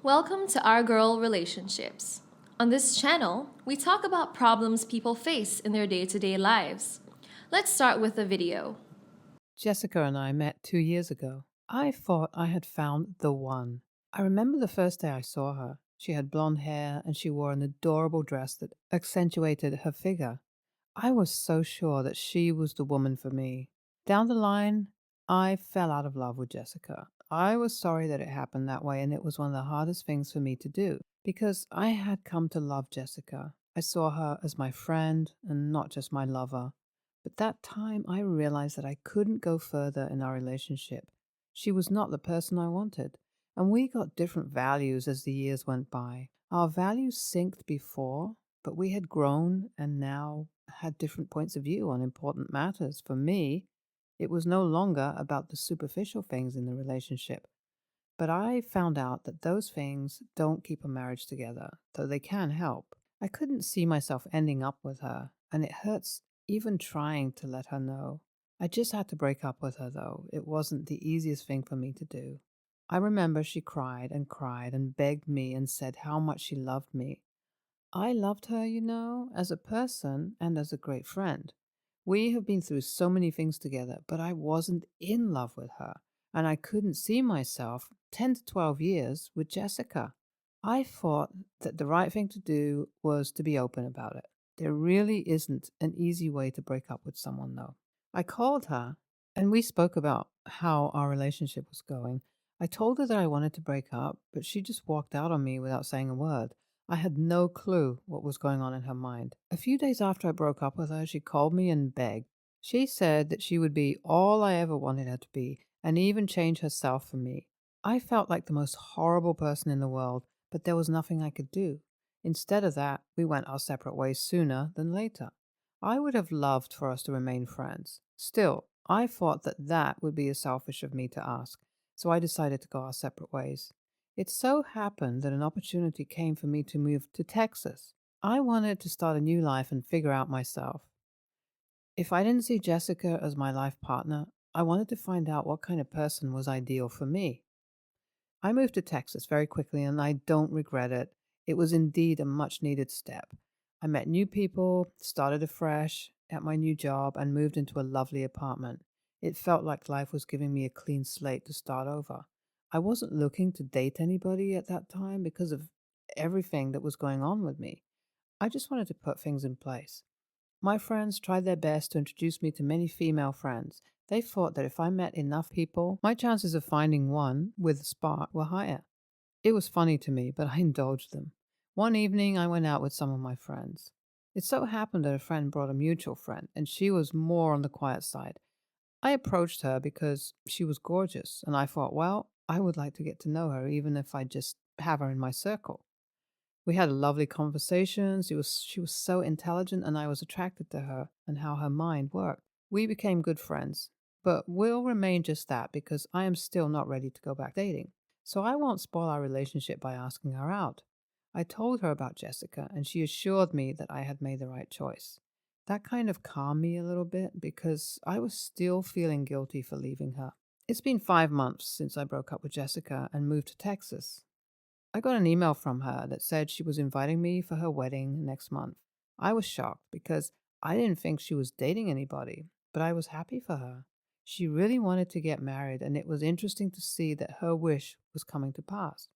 Welcome to Our Girl Relationships. On this channel, we talk about problems people face in their day to day lives. Let's start with a video. Jessica and I met 2 years ago. I thought I had found the one. I remember the first day I saw her. She had blonde hair and she wore an adorable dress that accentuated her figure. I was so sure that she was the woman for me. Down the line, I fell out of love with Jessica. I was sorry that it happened that way, and it was one of the hardest things for me to do because I had come to love Jessica. I saw her as my friend and not just my lover. But that time I realized that I couldn't go further in our relationship. She was not the person I wanted, and we got different values as the years went by. Our values synced before, but we had grown and now had different points of view on important matters. For me, it was no longer about the superficial things in the relationship. But I found out that those things don't keep a marriage together, though they can help. I couldn't see myself ending up with her, and it hurts even trying to let her know. I just had to break up with her, though. It wasn't the easiest thing for me to do. I remember she cried and begged me and said how much she loved me. I loved her, as a person and as a great friend. We have been through so many things together, but I wasn't in love with her, and I couldn't see myself 10 to 12 years with Jessica. I thought that the right thing to do was to be open about it. There really isn't an easy way to break up with someone, though. I called her, and we spoke about how our relationship was going. I told her that I wanted to break up, but she just walked out on me without saying a word. I had no clue what was going on in her mind. A few days after I broke up with her, she called me and begged. She said that she would be all I ever wanted her to be, and even change herself for me. I felt like the most horrible person in the world, but there was nothing I could do. Instead of that, we went our separate ways sooner than later. I would have loved for us to remain friends. Still, I thought that that would be selfish of me to ask, so I decided to go our separate ways. It so happened that an opportunity came for me to move to Texas. I wanted to start a new life and figure out myself. If I didn't see Jessica as my life partner, I wanted to find out what kind of person was ideal for me. I moved to Texas very quickly and I don't regret it. It was indeed a much needed step. I met new people, started afresh at my new job, and moved into a lovely apartment. It felt like life was giving me a clean slate to start over. I wasn't looking to date anybody at that time because of everything that was going on with me. I just wanted to put things in place. My friends tried their best to introduce me to many female friends. They thought that if I met enough people, my chances of finding one with a spark were higher. It was funny to me, but I indulged them. One evening, I went out with some of my friends. It so happened that a friend brought a mutual friend, and she was more on the quiet side. I approached her because she was gorgeous, and I thought, well, I would like to get to know her, even if I just have her in my circle. We had a lovely conversation. She was so intelligent, and I was attracted to her and how her mind worked. We became good friends, but we'll remain just that because I am still not ready to go back dating. So I won't spoil our relationship by asking her out. I told her about Jessica, and she assured me that I had made the right choice. That kind of calmed me a little bit because I was still feeling guilty for leaving her. It's been 5 months since I broke up with Jessica and moved to Texas. I got an email from her that said she was inviting me for her wedding next month. I was shocked because I didn't think she was dating anybody, but I was happy for her. She really wanted to get married, and it was interesting to see that her wish was coming to pass.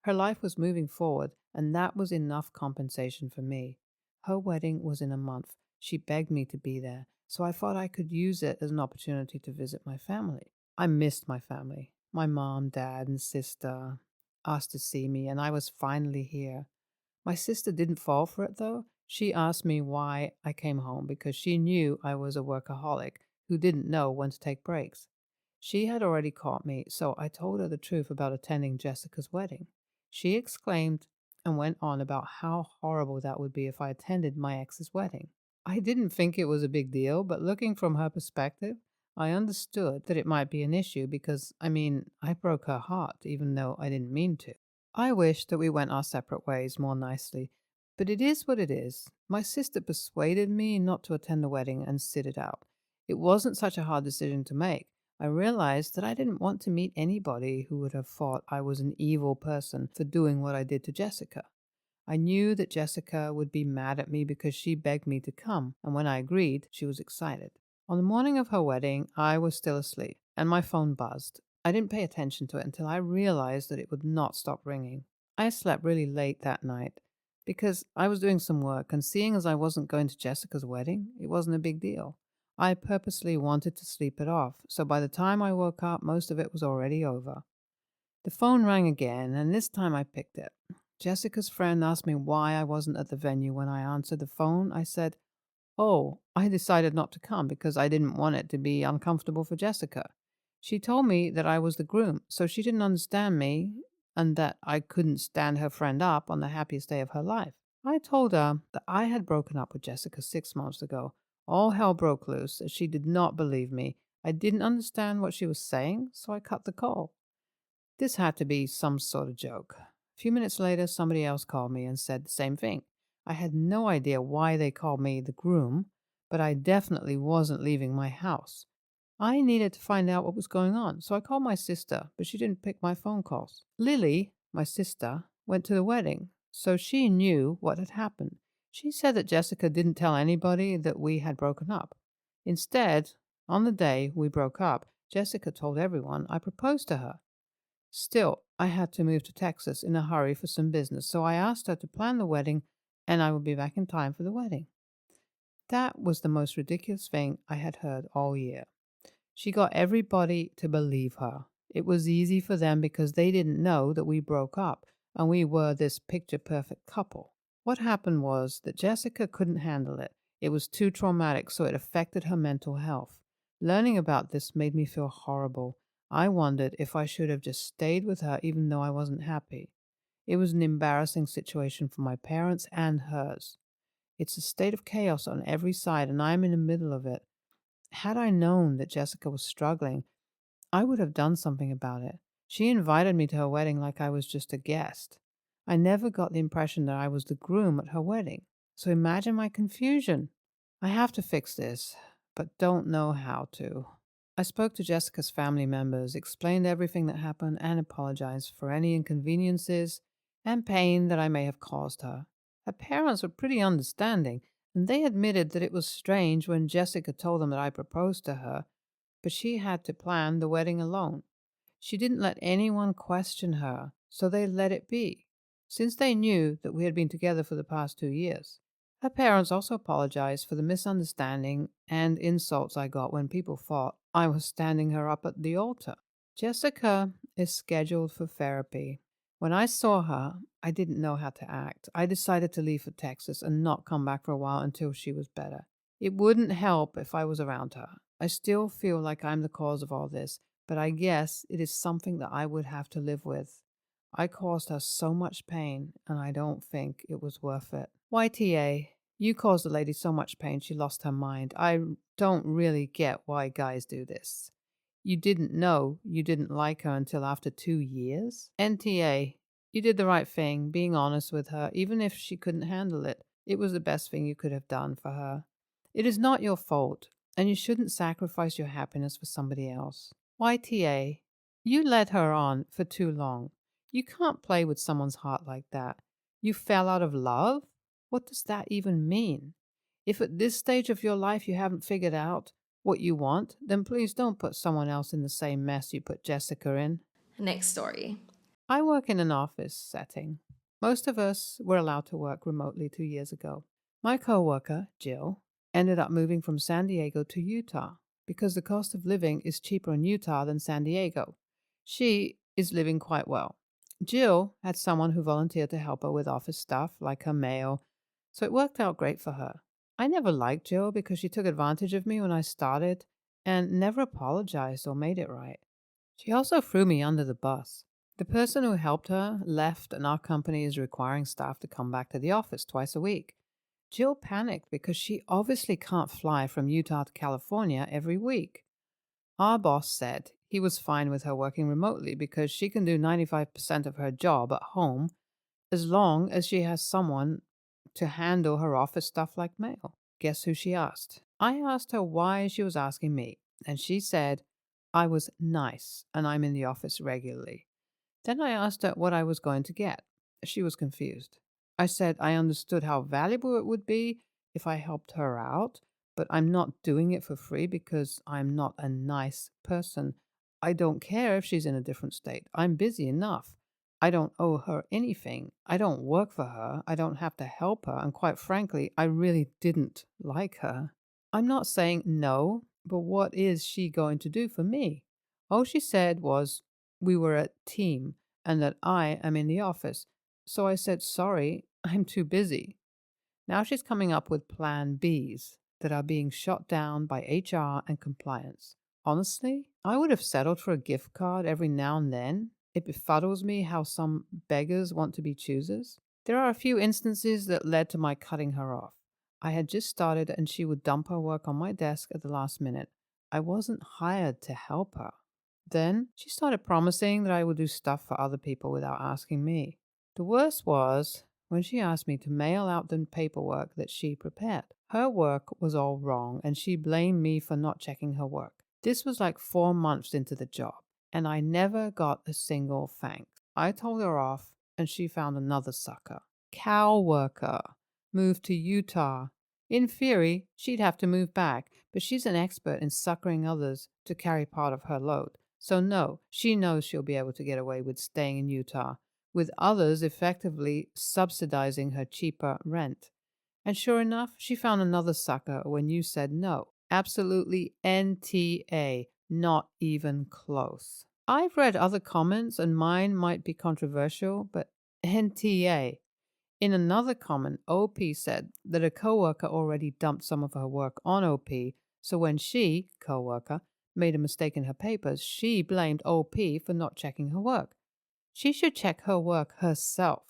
Her life was moving forward, and that was enough compensation for me. Her wedding was in a month. She begged me to be there, so I thought I could use it as an opportunity to visit my family. I missed my family. My mom, dad, and sister asked to see me, and I was finally here. My sister didn't fall for it, though. She asked me why I came home because she knew I was a workaholic who didn't know when to take breaks. She had already caught me, so I told her the truth about attending Jessica's wedding. She exclaimed and went on about how horrible that would be if I attended my ex's wedding. I didn't think it was a big deal, but looking from her perspective, I understood that it might be an issue because, I broke her heart even though I didn't mean to. I wish that we went our separate ways more nicely, but it is what it is. My sister persuaded me not to attend the wedding and sit it out. It wasn't such a hard decision to make. I realized that I didn't want to meet anybody who would have thought I was an evil person for doing what I did to Jessica. I knew that Jessica would be mad at me because she begged me to come, and when I agreed, she was excited. On the morning of her wedding, I was still asleep, and my phone buzzed. I didn't pay attention to it until I realized that it would not stop ringing. I slept really late that night because I was doing some work, and seeing as I wasn't going to Jessica's wedding, it wasn't a big deal. I purposely wanted to sleep it off, so by the time I woke up, most of it was already over. The phone rang again, and this time I picked it. Jessica's friend asked me why I wasn't at the venue. When I answered the phone, I said, "Oh, I decided not to come because I didn't want it to be uncomfortable for Jessica." She told me that I was the groom, so she didn't understand me and that I couldn't stand her friend up on the happiest day of her life. I told her that I had broken up with Jessica 6 months ago. All hell broke loose, as she did not believe me. I didn't understand what she was saying, so I cut the call. This had to be some sort of joke. A few minutes later, somebody else called me and said the same thing. I had no idea why they called me the groom, but I definitely wasn't leaving my house. I needed to find out what was going on, so I called my sister, but she didn't pick my phone calls. Lily, my sister, went to the wedding, so she knew what had happened. She said that Jessica didn't tell anybody that we had broken up. Instead, on the day we broke up, Jessica told everyone I proposed to her. Still, I had to move to Texas in a hurry for some business, so I asked her to plan the wedding and I would be back in time for the wedding. That was the most ridiculous thing I had heard all year. She got everybody to believe her. It was easy for them because they didn't know that we broke up and we were this picture perfect couple. What happened was that Jessica couldn't handle it. It was too traumatic, so it affected her mental health. Learning about this made me feel horrible. I wondered if I should have just stayed with her even though I wasn't happy. It was an embarrassing situation for my parents and hers. It's a state of chaos on every side, and I'm in the middle of it. Had I known that Jessica was struggling, I would have done something about it. She invited me to her wedding like I was just a guest. I never got the impression that I was the groom at her wedding. So imagine my confusion. I have to fix this, but don't know how to. I spoke to Jessica's family members, explained everything that happened, and apologized for any inconveniences and pain that I may have caused her. Her parents were pretty understanding, and they admitted that it was strange when Jessica told them that I proposed to her, but she had to plan the wedding alone. She didn't let anyone question her, so they let it be, since they knew that we had been together for the past 2 years. Her parents also apologized for the misunderstanding and insults I got when people thought I was standing her up at the altar. Jessica is scheduled for therapy. When I saw her, I didn't know how to act. I decided to leave for Texas and not come back for a while until she was better. It wouldn't help if I was around her. I still feel like I'm the cause of all this, but I guess it is something that I would have to live with. I caused her so much pain, and I don't think it was worth it. YTA, you caused the lady so much pain she lost her mind. I don't really get why guys do this. You didn't know you didn't like her until after 2 years? NTA, you did the right thing, being honest with her, even if she couldn't handle it. It was the best thing you could have done for her. It is not your fault, and you shouldn't sacrifice your happiness for somebody else. YTA, you led her on for too long. You can't play with someone's heart like that. You fell out of love? What does that even mean? If at this stage of your life you haven't figured out what you want, then please don't put someone else in the same mess you put Jessica in. Next story. I work in an office setting. Most of us were allowed to work remotely 2 years ago. My coworker, Jill, ended up moving from San Diego to Utah because the cost of living is cheaper in Utah than San Diego. She is living quite well. Jill had someone who volunteered to help her with office stuff like her mail, so it worked out great for her. I never liked Jill because she took advantage of me when I started and never apologized or made it right. She also threw me under the bus. The person who helped her left, and our company is requiring staff to come back to the office twice a week. Jill panicked because she obviously can't fly from Utah to California every week. Our boss said he was fine with her working remotely because she can do 95% of her job at home as long as she has someone to handle her office stuff like mail. Guess who she asked? I asked her why she was asking me, and she said, I was nice and I'm in the office regularly. Then I asked her what I was going to get. She was confused. I said I understood how valuable it would be if I helped her out, but I'm not doing it for free because I'm not a nice person. I don't care if she's in a different state. I'm busy enough. I don't owe her anything. I don't work for her. I don't have to help her. And quite frankly, I really didn't like her. I'm not saying no, but what is she going to do for me? All she said was we were a team and that I am in the office. So I said, sorry, I'm too busy. Now she's coming up with plan Bs that are being shot down by HR and compliance. Honestly, I would have settled for a gift card every now and then. It befuddles me how some beggars want to be choosers. There are a few instances that led to my cutting her off. I had just started and she would dump her work on my desk at the last minute. I wasn't hired to help her. Then she started promising that I would do stuff for other people without asking me. The worst was when she asked me to mail out the paperwork that she prepared. Her work was all wrong and she blamed me for not checking her work. This was like 4 months into the job and I never got a single thanks. I told her off and she found another sucker. Cow worker. Moved to Utah. In theory, she'd have to move back, but she's an expert in suckering others to carry part of her load. So no, she knows she'll be able to get away with staying in Utah, with others effectively subsidizing her cheaper rent. And sure enough, she found another sucker when you said no. Absolutely NTA, not even close. I've read other comments and mine might be controversial, but NTA. In another comment, OP said that a coworker already dumped some of her work on OP, so when she, coworker, made a mistake in her papers, she blamed OP for not checking her work. She should check her work herself.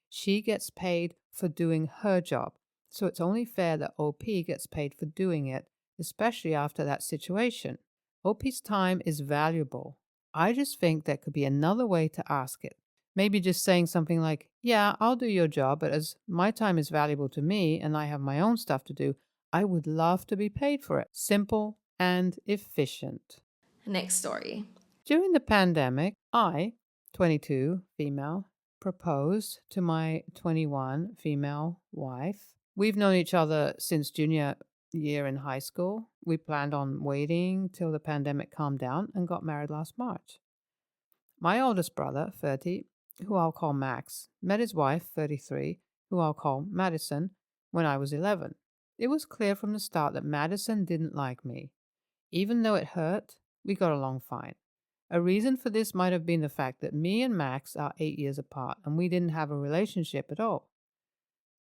She gets paid for doing her job, so it's only fair that OP gets paid for doing it, especially after that situation. OP's time is valuable. I just think there could be another way to ask it. Maybe just saying something like, yeah, I'll do your job, but as my time is valuable to me and I have my own stuff to do, I would love to be paid for it. Simple and efficient. Next story. During the pandemic, I, 22, female, proposed to my 21 female wife. We've known each other since junior year in high school. We planned on waiting till the pandemic calmed down and got married last March. My oldest brother, 30, who I'll call Max, met his wife, 33, who I'll call Madison, when I was 11. It was clear from the start that Madison didn't like me. Even though it hurt, we got along fine. A reason for this might have been the fact that me and Max are 8 years apart and we didn't have a relationship at all.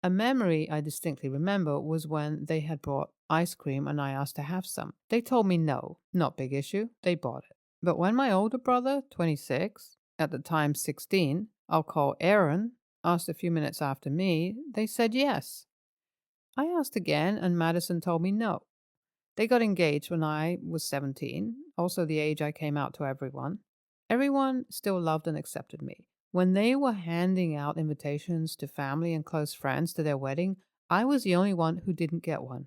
A memory I distinctly remember was when they had brought ice cream and I asked to have some. They told me no, not big issue, they bought it. But when my older brother, 26, at the time 16, I'll call Aaron, asked a few minutes after me, they said yes. I asked again and Madison told me no. They got engaged when I was 17, also the age I came out to everyone. Everyone still loved and accepted me. When they were handing out invitations to family and close friends to their wedding, I was the only one who didn't get one.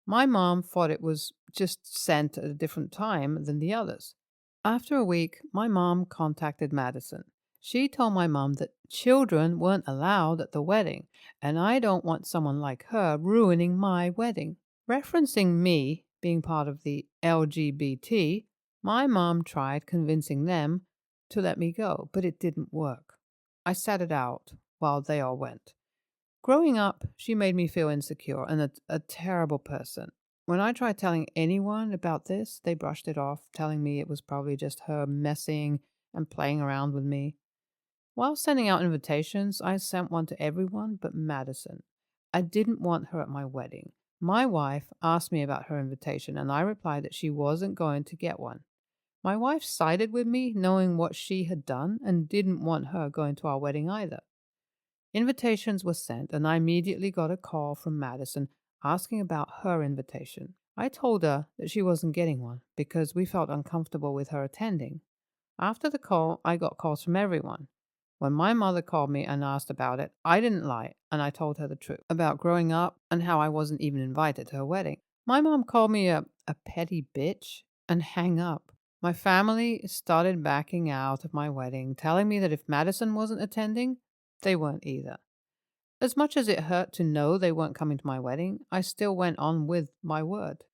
My mom thought it was just sent at a different time than the others. After a week, my mom contacted Madison. She told my mom that children weren't allowed at the wedding, and I don't want someone like her ruining my wedding. Referencing me being part of the LGBT, my mom tried convincing them to let me go, but it didn't work. I sat it out while they all went. Growing up, she made me feel insecure and a terrible person. When I tried telling anyone about this, they brushed it off, telling me it was probably just her messing and playing around with me. While sending out invitations, I sent one to everyone but Madison. I didn't want her at my wedding. My wife asked me about her invitation, and I replied that she wasn't going to get one. My wife sided with me, knowing what she had done, and didn't want her going to our wedding either. Invitations were sent, and I immediately got a call from Madison asking about her invitation. I told her that she wasn't getting one because we felt uncomfortable with her attending. After the call, I got calls from everyone. When my mother called me and asked about it, I didn't lie, and I told her the truth about growing up and how I wasn't even invited to her wedding. My mom called me a petty bitch and hang up. My family started backing out of my wedding, telling me that if Madison wasn't attending, they weren't either. As much as it hurt to know they weren't coming to my wedding, I still went on with my word.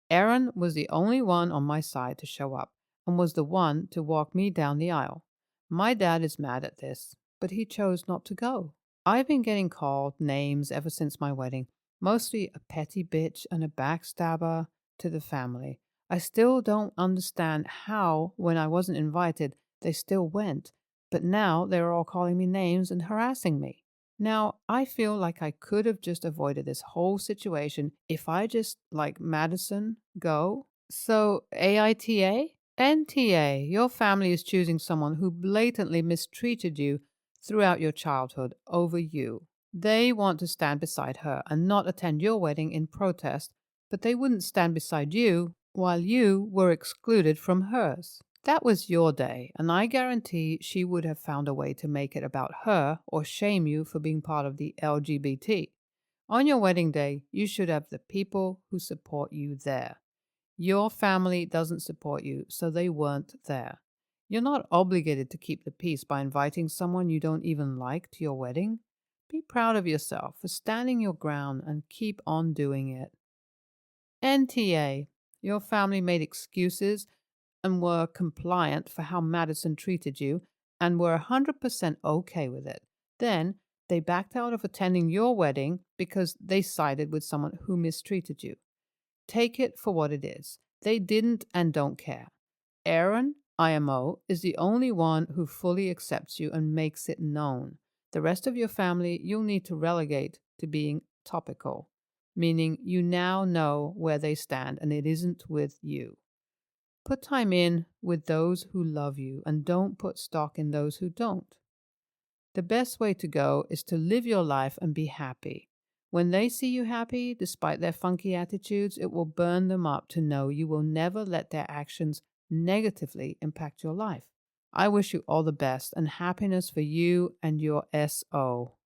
Aaron was the only one on my side to show up and was the one to walk me down the aisle. My dad is mad at this, but he chose not to go. I've been getting called names ever since my wedding, mostly a petty bitch and a backstabber to the family. I still don't understand how, when I wasn't invited, they still went, but now they're all calling me names and harassing me. Now, I feel like I could have just avoided this whole situation if I just, like Madison, go. So, AITA? NTA, your family is choosing someone who blatantly mistreated you throughout your childhood over you. They want to stand beside her and not attend your wedding in protest, but they wouldn't stand beside you while you were excluded from hers. That was your day, and I guarantee she would have found a way to make it about her or shame you for being part of the LGBT. On your wedding day, you should have the people who support you there. Your family doesn't support you, so they weren't there. You're not obligated to keep the peace by inviting someone you don't even like to your wedding. Be proud of yourself for standing your ground and keep on doing it. NTA, your family made excuses and were compliant for how Madison treated you and were 100% okay with it. Then they backed out of attending your wedding because they sided with someone who mistreated you. Take it for what it is. They didn't and don't care. Aaron, IMO, is the only one who fully accepts you and makes it known. The rest of your family you'll need to relegate to being topical, meaning you now know where they stand and it isn't with you. Put time in with those who love you and don't put stock in those who don't. The best way to go is to live your life and be happy. When they see you happy, despite their funky attitudes, it will burn them up to know you will never let their actions negatively impact your life. I wish you all the best and happiness for you and your SO.